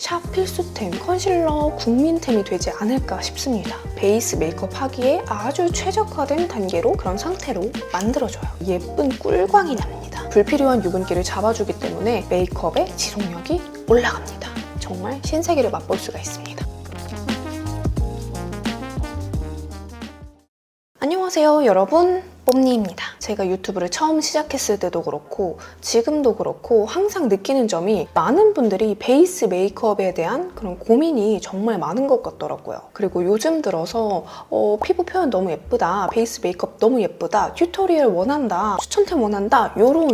샵 필수템, 컨실러 국민템이 되지 않을까 싶습니다. 베이스 메이크업 하기에 아주 최적화된 단계로 그런 상태로 만들어줘요. 예쁜 꿀광이 납니다. 불필요한 유분기를 잡아주기 때문에 메이크업의 지속력이 올라갑니다. 정말 신세계를 맛볼 수가 있습니다. 안녕하세요 여러분, 뽐니입니다. 제가 유튜브를 처음 시작했을 때도 그렇고 지금도 그렇고 항상 느끼는 점이 많은 분들이 베이스 메이크업에 대한 그런 고민이 정말 많은 것 같더라고요. 그리고 요즘 들어서 피부 표현 너무 예쁘다, 베이스 메이크업 너무 예쁘다, 튜토리얼 원한다, 추천템 원한다, 요런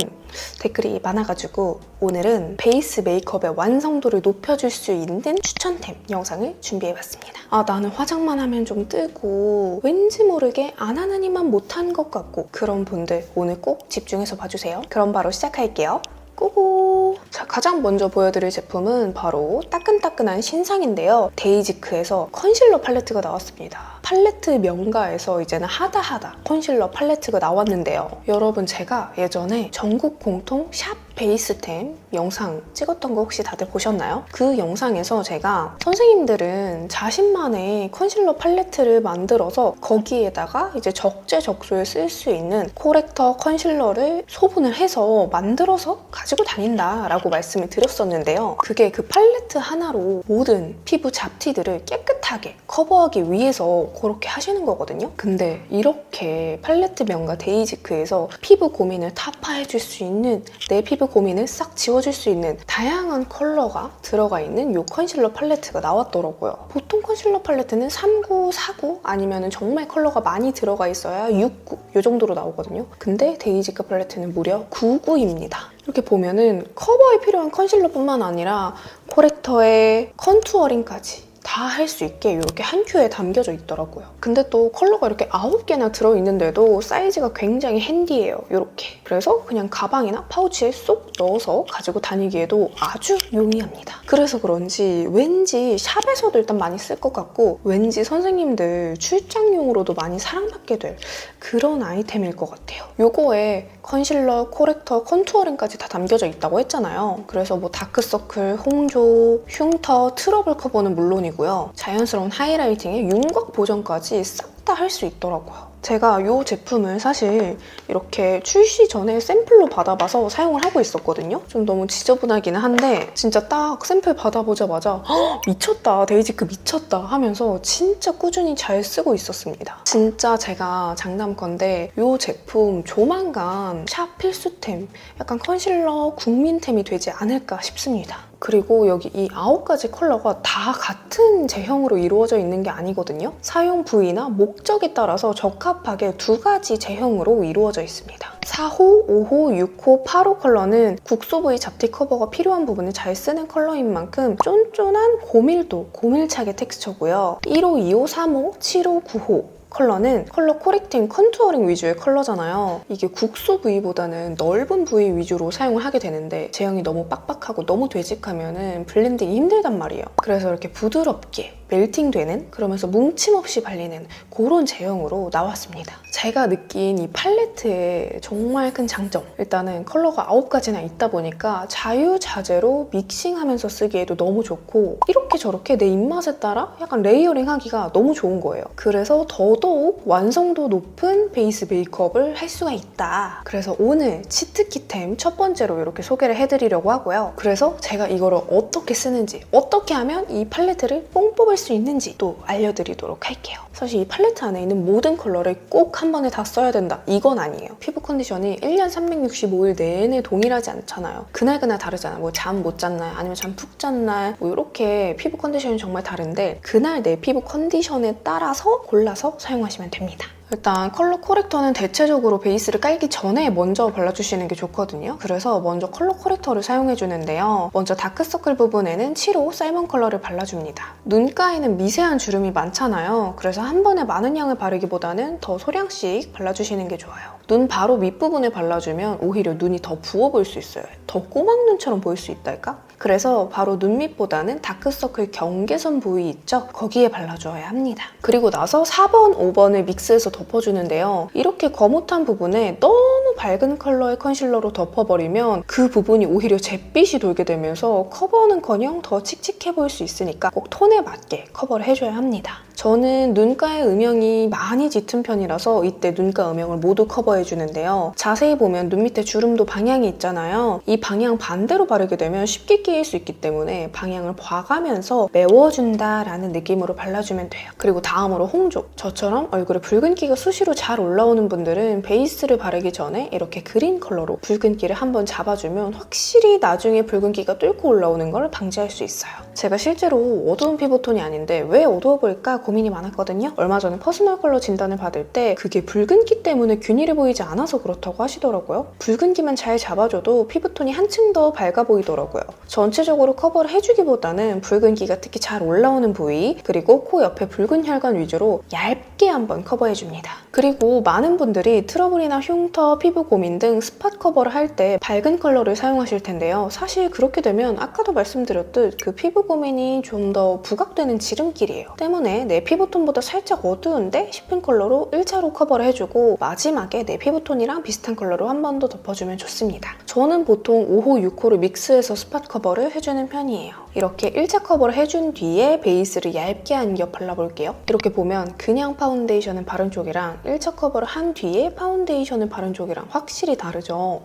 댓글이 많아가지고 오늘은 베이스 메이크업의 완성도를 높여줄 수 있는 추천템 영상을 준비해봤습니다. 나는 화장만 하면 좀 뜨고 왠지 모르게 안 하느니만 못한 것 같고 그런 분들 오늘 꼭 집중해서 봐주세요. 그럼 바로 시작할게요. 고고! 자, 가장 먼저 보여드릴 제품은 바로 따끈따끈한 신상인데요. 데이지크에서 컨실러 팔레트가 나왔습니다. 팔레트 명가에서 이제는 하다하다 컨실러 팔레트가 나왔는데요. 여러분, 제가 예전에 전국 공통 샵 베이스템 영상 찍었던 거 혹시 다들 보셨나요? 그 영상에서 제가 선생님들은 자신만의 컨실러 팔레트를 만들어서 거기에다가 이제 적재적소에 쓸 수 있는 코렉터 컨실러를 소분을 해서 만들어서 가지고 다닌다라고 말씀을 드렸었는데요. 그게 그 팔레트 하나로 모든 피부 잡티들을 깨끗하게 커버하기 위해서 그렇게 하시는 거거든요. 근데 이렇게 팔레트 명가 데이지크에서 피부 고민을 타파해줄 수 있는, 내 피부 고민을 싹 지워줄 수 있는 다양한 컬러가 들어가 있는 이 컨실러 팔레트가 나왔더라고요. 보통 컨실러 팔레트는 39, 49 아니면 정말 컬러가 많이 들어가 있어야 69 이 정도로 나오거든요. 근데 데이지크 팔레트는 무려 99입니다. 이렇게 보면은 커버에 필요한 컨실러뿐만 아니라 코렉터에 컨투어링까지 다 할 수 있게 이렇게 한 큐에 담겨져 있더라고요. 근데 또 컬러가 이렇게 9개나 들어있는데도 사이즈가 굉장히 핸디해요. 이렇게. 그래서 그냥 가방이나 파우치에 쏙 넣어서 가지고 다니기에도 아주 용이합니다. 그래서 그런지 왠지 샵에서도 일단 많이 쓸 것 같고 왠지 선생님들 출장용으로도 많이 사랑받게 될 그런 아이템일 것 같아요. 요거에 컨실러, 코렉터, 컨투어링까지 다 담겨져 있다고 했잖아요. 그래서 뭐 다크서클, 홍조, 흉터, 트러블 커버는 물론이고요. 자연스러운 하이라이팅에 윤곽 보정까지 싹 다 할 수 있더라고요. 제가 이 제품을 사실 이렇게 출시 전에 샘플로 받아봐서 사용을 하고 있었거든요. 좀 너무 지저분하기는 한데 진짜 딱 샘플 받아보자마자 미쳤다, 데이지크 미쳤다 하면서 진짜 꾸준히 잘 쓰고 있었습니다. 진짜 제가 장담컨대 이 제품 조만간 샵 필수템, 약간 컨실러 국민템이 되지 않을까 싶습니다. 그리고 여기 이 9가지 컬러가 다 같은 제형으로 이루어져 있는 게 아니거든요. 사용 부위나 목적에 따라서 적합하게 2가지 제형으로 이루어져 있습니다. 4호, 5호, 6호, 8호 컬러는 국소 부위 잡티 커버가 필요한 부분을 잘 쓰는 컬러인 만큼 쫀쫀한 고밀도, 고밀착의 텍스처고요. 1호, 2호, 3호, 7호, 9호 컬러는 컬러 코렉팅, 컨투어링 위주의 컬러잖아요. 이게 국소 부위보다는 넓은 부위 위주로 사용을 하게 되는데 제형이 너무 빡빡하고 너무 되직하면 블렌딩이 힘들단 말이에요. 그래서 이렇게 부드럽게 멜팅되는, 그러면서 뭉침 없이 발리는 그런 제형으로 나왔습니다. 제가 느낀 이 팔레트의 정말 큰 장점, 일단은 컬러가 9가지나 있다 보니까 자유자재로 믹싱하면서 쓰기에도 너무 좋고 이렇게 저렇게 내 입맛에 따라 약간 레이어링 하기가 너무 좋은 거예요. 그래서 더더욱 완성도 높은 베이스 메이크업을 할 수가 있다. 그래서 오늘 치트키템 첫 번째로 이렇게 소개를 해드리려고 하고요. 그래서 제가 이거를 어떻게 쓰는지, 어떻게 하면 이 팔레트를 뽕 뽑을 수 있는지 또 알려드리도록 할게요. 사실 이 팔레트 안에 있는 모든 컬러를 꼭 한 번에 다 써야 된다, 이건 아니에요. 피부 컨디션이 1년 365일 내내 동일하지 않잖아요. 그날그날 다르잖아요. 뭐 잠 못 잤나요? 아니면 잠 푹 잤나요? 뭐 이렇게 피부 컨디션이 정말 다른데 그날 내 피부 컨디션에 따라서 골라서 사용하시면 됩니다. 일단 컬러 코렉터는 대체적으로 베이스를 깔기 전에 먼저 발라주시는 게 좋거든요. 그래서 먼저 컬러 코렉터를 사용해주는데요. 먼저 다크서클 부분에는 7호 살몬 컬러를 발라줍니다. 눈가에는 미세한 주름이 많잖아요. 그래서 한 번에 많은 양을 바르기보다는 더 소량씩 발라주시는 게 좋아요. 눈 바로 밑부분에 발라주면 오히려 눈이 더 부어 보일 수 있어요. 더 꼬막눈처럼 보일 수 있달까? 그래서 바로 눈 밑보다는 다크서클 경계선 부위 있죠? 거기에 발라줘야 합니다. 그리고 나서 4번, 5번을 믹스해서 덮어주는데요. 이렇게 거뭇한 부분에 너무 밝은 컬러의 컨실러로 덮어버리면 그 부분이 오히려 잿빛이 돌게 되면서 커버는커녕 더 칙칙해 보일 수 있으니까 꼭 톤에 맞게 커버를 해줘야 합니다. 저는 눈가의 음영이 많이 짙은 편이라서 이때 눈가 음영을 모두 커버해주는데요. 자세히 보면 눈 밑에 주름도 방향이 있잖아요. 이 방향 반대로 바르게 되면 쉽게 끼일 수 있기 때문에 방향을 봐가면서 메워준다라는 느낌으로 발라주면 돼요. 그리고 다음으로 홍조. 저처럼 얼굴에 붉은기가 수시로 잘 올라오는 분들은 베이스를 바르기 전에 이렇게 그린 컬러로 붉은기를 한번 잡아주면 확실히 나중에 붉은기가 뚫고 올라오는 걸 방지할 수 있어요. 제가 실제로 어두운 피부톤이 아닌데 왜 어두워 보일까 고민이 많았거든요. 얼마 전에 퍼스널 컬러 진단을 받을 때 그게 붉은기 때문에 균일해 보이지 않아서 그렇다고 하시더라고요. 붉은기만 잘 잡아줘도 피부톤이 한층 더 밝아 보이더라고요. 전체적으로 커버를 해주기보다는 붉은기가 특히 잘 올라오는 부위 그리고 코 옆에 붉은 혈관 위주로 얇게 한번 커버해줍니다. 그리고 많은 분들이 트러블이나 흉터, 피부 고민 등 스팟 커버를 할 때 밝은 컬러를 사용하실 텐데요. 사실 그렇게 되면 아까도 말씀드렸듯 그 피부 고민이 좀 더 부각되는 지름길이에요. 때문에 내 피부톤보다 살짝 어두운데 싶은 컬러로 1차로 커버를 해주고 마지막에 내 피부톤이랑 비슷한 컬러로 한 번 더 덮어주면 좋습니다. 저는 보통 5호, 6호를 믹스해서 스팟 커버를 해주는 편이에요. 이렇게 1차 커버를 해준 뒤에 베이스를 얇게 한 겹 발라볼게요. 이렇게 보면 그냥 파운데이션을 바른 쪽이랑 1차 커버를 한 뒤에 파운데이션을 바른 쪽이랑 확실히 다르죠.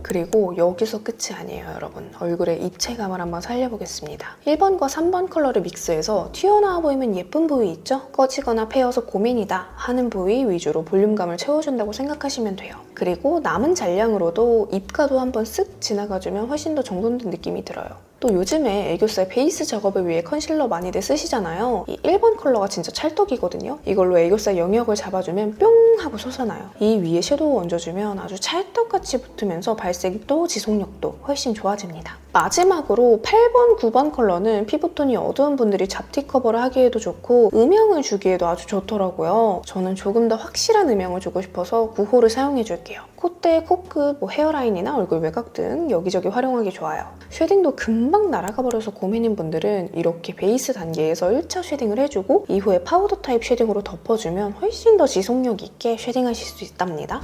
그리고 여기서 끝이 아니에요, 여러분. 얼굴의 입체감을 한번 살려보겠습니다. 1번과 3번 컬러를 믹스해서 튀어나와 보이면 예쁜 부위 있죠? 꺼지거나 패여서 고민이다 하는 부위 위주로 볼륨감을 채워준다고 생각하시면 돼요. 그리고 남은 잔량으로도 입가도 한번 쓱 지나가주면 훨씬 더 정돈된 느낌이 들어요. 또 요즘에 애교살 베이스 작업을 위해 컨실러 많이들 쓰시잖아요. 이 1번 컬러가 진짜 찰떡이거든요. 이걸로 애교살 영역을 잡아주면 뿅 하고 솟아나요. 이 위에 섀도우 얹어주면 아주 찰떡같이 붙으면서 발색도 지속력도 훨씬 좋아집니다. 마지막으로 8번, 9번 컬러는 피부톤이 어두운 분들이 잡티 커버를 하기에도 좋고 음영을 주기에도 아주 좋더라고요. 저는 조금 더 확실한 음영을 주고 싶어서 9호를 사용해줄게요. 콧대, 코끝, 헤어라인이나 얼굴 외곽 등 여기저기 활용하기 좋아요. 쉐딩도 금방 날아가 버려서 고민인 분들은 이렇게 베이스 단계에서 1차 쉐딩을 해주고 이후에 파우더 타입 쉐딩으로 덮어주면 훨씬 더 지속력 있게 쉐딩하실 수 있답니다.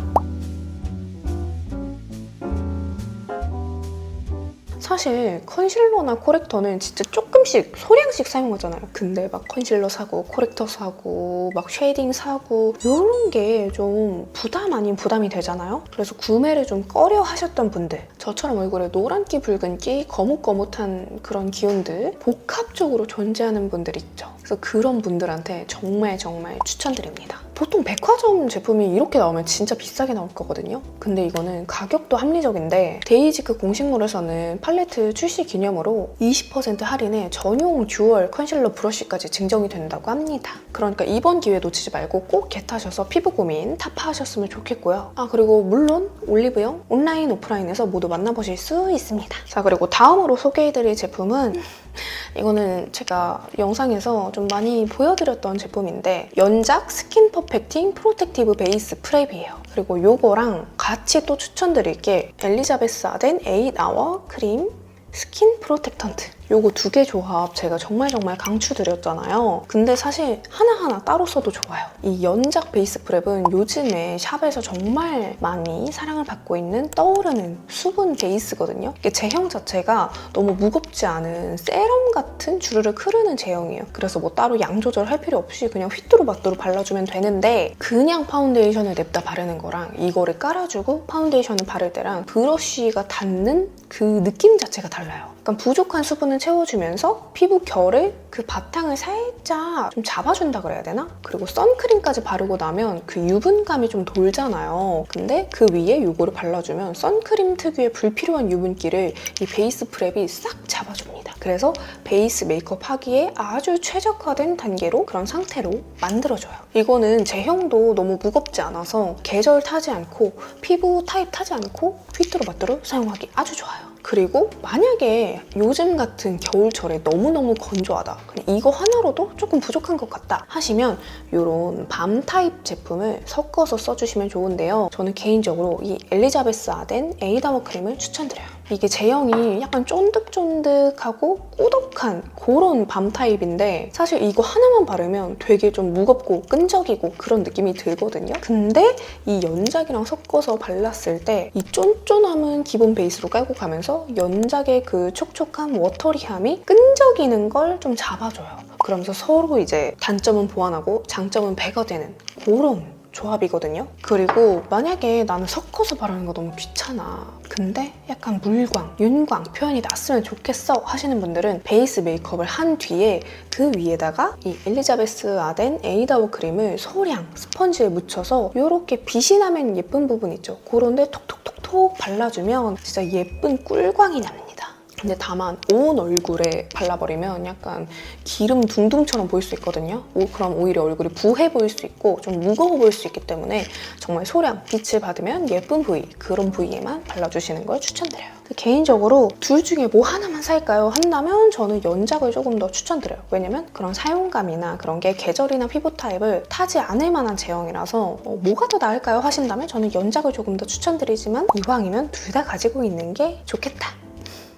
사실 컨실러나 코렉터는 진짜 조금씩 소량씩 사용하잖아요. 근데 막 컨실러 사고 코렉터 사고 막 쉐딩 사고 이런 게 좀 부담 아닌 부담이 되잖아요. 그래서 구매를 좀 꺼려 하셨던 분들, 저처럼 얼굴에 노란기, 붉은기, 거뭇거뭇한 그런 기운들 복합적으로 존재하는 분들 있죠. 그래서 그런 분들한테 정말 추천드립니다. 보통 백화점 제품이 이렇게 나오면 진짜 비싸게 나올 거거든요. 근데 이거는 가격도 합리적인데 데이지크 공식몰에서는 팔레트 출시 기념으로 20% 할인에 전용 듀얼 컨실러 브러쉬까지 증정이 된다고 합니다. 그러니까 이번 기회 놓치지 말고 꼭 겟하셔서 피부 고민 타파하셨으면 좋겠고요. 그리고 물론 올리브영 온라인, 오프라인에서 모두 만나보실 수 있습니다. 자, 그리고 다음으로 소개해드릴 제품은 이거는 제가 영상에서 좀 많이 보여드렸던 제품인데 연작 스킨 퍼펙팅 프로텍티브 베이스 프랩이에요. 그리고 이거랑 같이 또 추천드릴 게 엘리자베스 아덴 8아워 크림 스킨 프로텍턴트. 요거 두 개 조합 제가 정말 강추드렸잖아요. 근데 사실 하나하나 따로 써도 좋아요. 이 연작 베이스 프랩은 요즘에 샵에서 정말 많이 사랑을 받고 있는 떠오르는 수분 베이스거든요. 이게 제형 자체가 너무 무겁지 않은 세럼 같은 주르륵 흐르는 제형이에요. 그래서 뭐 따로 양 조절할 필요 없이 그냥 휘뚜루마뚜루 발라주면 되는데 그냥 파운데이션을 냅다 바르는 거랑 이거를 깔아주고 파운데이션을 바를 때랑 브러쉬가 닿는 그 느낌 자체가 달라요. 약간 부족한 수분을 채워주면서 피부 결을 그 바탕을 살짝 좀 잡아준다 그래야 되나? 그리고 선크림까지 바르고 나면 그 유분감이 좀 돌잖아요. 근데 그 위에 이거를 발라주면 선크림 특유의 불필요한 유분기를 이 베이스 프랩이 싹 잡아줍니다. 그래서 베이스 메이크업 하기에 아주 최적화된 단계로 그런 상태로 만들어줘요. 이거는 제형도 너무 무겁지 않아서 계절 타지 않고 피부 타입 타지 않고 휘뚜루마뚜루 사용하기 아주 좋아요. 그리고 만약에 요즘 같은 겨울철에 너무너무 건조하다, 그냥 이거 하나로도 조금 부족한 것 같다 하시면 이런 밤 타입 제품을 섞어서 써주시면 좋은데요. 저는 개인적으로 이 엘리자베스 아덴 8아워 크림을 추천드려요. 이게 제형이 약간 쫀득쫀득하고 꾸덕한 그런 밤 타입인데 사실 이거 하나만 바르면 되게 좀 무겁고 끈적이고 그런 느낌이 들거든요. 근데 이 연작이랑 섞어서 발랐을 때 이 쫀쫀함은 기본 베이스로 깔고 가면서 연작의 그 촉촉한 워터리함이 끈적이는 걸 좀 잡아줘요. 그러면서 서로 이제 단점은 보완하고 장점은 배가 되는 그런 조합이거든요. 그리고 만약에 나는 섞어서 바르는 거 너무 귀찮아. 근데 약간 물광, 윤광 표현이 났으면 좋겠어 하시는 분들은 베이스 메이크업을 한 뒤에 그 위에다가 이 엘리자베스 아덴 에이다워 크림을 소량 스펀지에 묻혀서 이렇게 빛이 나면 예쁜 부분 있죠. 그런데 톡톡톡톡 발라주면 진짜 예쁜 꿀광이 납니다. 근데 다만 온 얼굴에 발라버리면 약간 기름 둥둥처럼 보일 수 있거든요. 그럼 오히려 얼굴이 부해 보일 수 있고 좀 무거워 보일 수 있기 때문에 정말 소량 빛을 받으면 예쁜 부위, 그런 부위에만 발라주시는 걸 추천드려요. 개인적으로 둘 중에 뭐 하나만 살까요? 한다면 저는 연작을 조금 더 추천드려요. 왜냐면 그런 사용감이나 그런 게 계절이나 피부 타입을 타지 않을 만한 제형이라서 뭐가 더 나을까요? 하신다면 저는 연작을 조금 더 추천드리지만 이왕이면 둘 다 가지고 있는 게 좋겠다.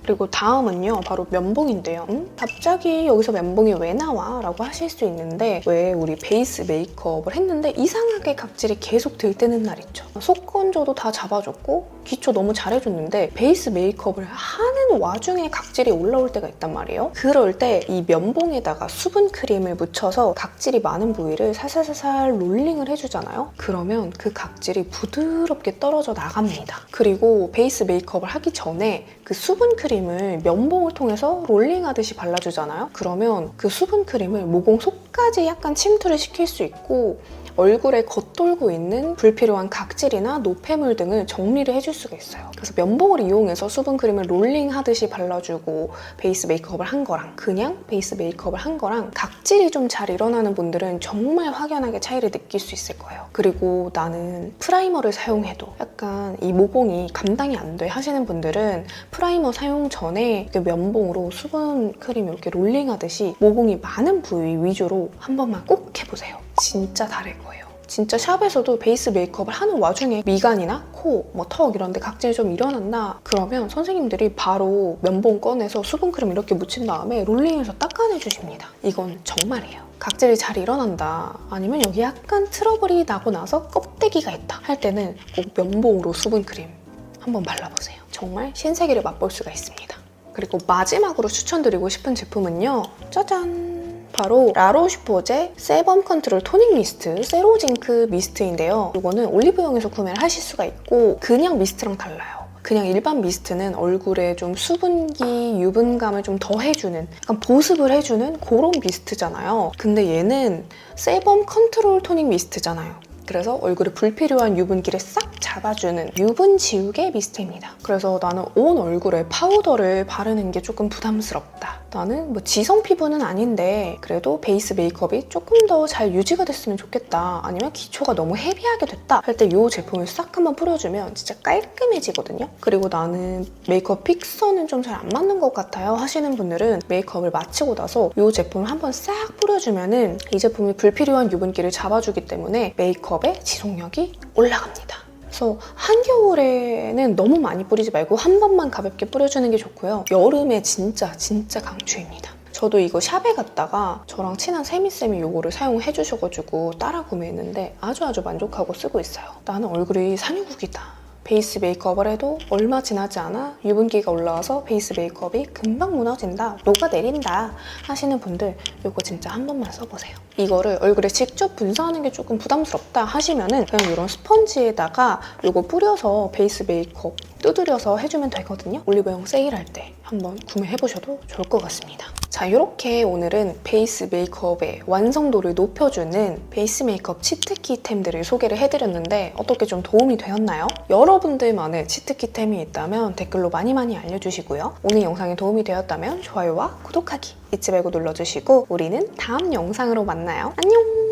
그리고 다음은요, 바로 면봉인데요. 갑자기 여기서 면봉이 왜 나와? 라고 하실 수 있는데 왜 우리 베이스 메이크업을 했는데 이상하게 각질이 계속 들뜨는 날 있죠. 속건조도 다 잡아줬고 기초 너무 잘해줬는데 베이스 메이크업을 하는 와중에 각질이 올라올 때가 있단 말이에요. 그럴 때 이 면봉에다가 수분 크림을 묻혀서 각질이 많은 부위를 살살살살 롤링을 해주잖아요. 그러면 그 각질이 부드럽게 떨어져 나갑니다. 그리고 베이스 메이크업을 하기 전에 그 수분 크림을 면봉을 통해서 롤링하듯이 발라주잖아요. 그러면 그 수분 크림을 모공 속까지 약간 침투를 시킬 수 있고 얼굴에 겉돌고 있는 불필요한 각질이나 노폐물 등을 정리를 해줄 수가 있어요. 그래서 면봉을 이용해서 수분 크림을 롤링하듯이 발라주고 베이스 메이크업을 한 거랑 그냥 베이스 메이크업을 한 거랑 각질이 좀 잘 일어나는 분들은 정말 확연하게 차이를 느낄 수 있을 거예요. 그리고 나는 프라이머를 사용해도 약간 이 모공이 감당이 안 돼 하시는 분들은 프라이머 사용 전에 면봉으로 수분 크림 이렇게 롤링하듯이 모공이 많은 부위 위주로 한 번만 꼭 해보세요. 진짜 다를 거예요. 진짜 샵에서도 베이스 메이크업을 하는 와중에 미간이나 코, 턱 이런 데 각질이 좀 일어났나? 그러면 선생님들이 바로 면봉 꺼내서 수분크림 이렇게 묻힌 다음에 롤링해서 닦아내주십니다. 이건 정말이에요. 각질이 잘 일어난다, 아니면 여기 약간 트러블이 나고 나서 껍데기가 있다 할 때는 꼭 면봉으로 수분크림 한번 발라보세요. 정말 신세계를 맛볼 수가 있습니다. 그리고 마지막으로 추천드리고 싶은 제품은요. 짜잔! 바로 라로슈포제 세범 컨트롤 토닉 미스트 세로징크 미스트인데요. 이거는 올리브영에서 구매를 하실 수가 있고 그냥 미스트랑 달라요. 그냥 일반 미스트는 얼굴에 좀 수분기, 유분감을 좀 더해주는 약간 보습을 해주는 그런 미스트잖아요. 근데 얘는 세범 컨트롤 토닉 미스트잖아요. 그래서 얼굴에 불필요한 유분기를 싹 잡아주는 유분 지우개 미스트입니다. 그래서 나는 온 얼굴에 파우더를 바르는 게 조금 부담스럽다. 나는 지성 피부는 아닌데 그래도 베이스 메이크업이 조금 더 잘 유지가 됐으면 좋겠다. 아니면 기초가 너무 헤비하게 됐다 할 때 이 제품을 싹 한번 뿌려주면 진짜 깔끔해지거든요. 그리고 나는 메이크업 픽서는 좀 잘 안 맞는 것 같아요 하시는 분들은 메이크업을 마치고 나서 이 제품을 한번 싹 뿌려주면은 이 제품이 불필요한 유분기를 잡아주기 때문에 메이크업의 지속력이 올라갑니다. 그래서 한겨울에는 너무 많이 뿌리지 말고 한 번만 가볍게 뿌려주는 게 좋고요. 여름에 진짜 강추입니다. 저도 이거 샵에 갔다가 저랑 친한 세미쌤이 이거를 사용해 주셔가지고 따라 구매했는데 아주 만족하고 쓰고 있어요. 나는 얼굴이 산유국이다. 베이스 메이크업을 해도 얼마 지나지 않아 유분기가 올라와서 베이스 메이크업이 금방 무너진다, 녹아내린다 하시는 분들 이거 진짜 한 번만 써보세요. 이거를 얼굴에 직접 분사하는 게 조금 부담스럽다 하시면은 그냥 이런 스펀지에다가 이거 뿌려서 베이스 메이크업 두드려서 해주면 되거든요. 올리브영 세일할 때 한번 구매해보셔도 좋을 것 같습니다. 자, 이렇게 오늘은 베이스 메이크업의 완성도를 높여주는 베이스 메이크업 치트키템들을 소개를 해드렸는데 어떻게 좀 도움이 되었나요? 여러분들만의 치트키템이 있다면 댓글로 많이 알려주시고요. 오늘 영상이 도움이 되었다면 좋아요와 구독하기 잊지 말고 눌러주시고 우리는 다음 영상으로 만나요. 안녕!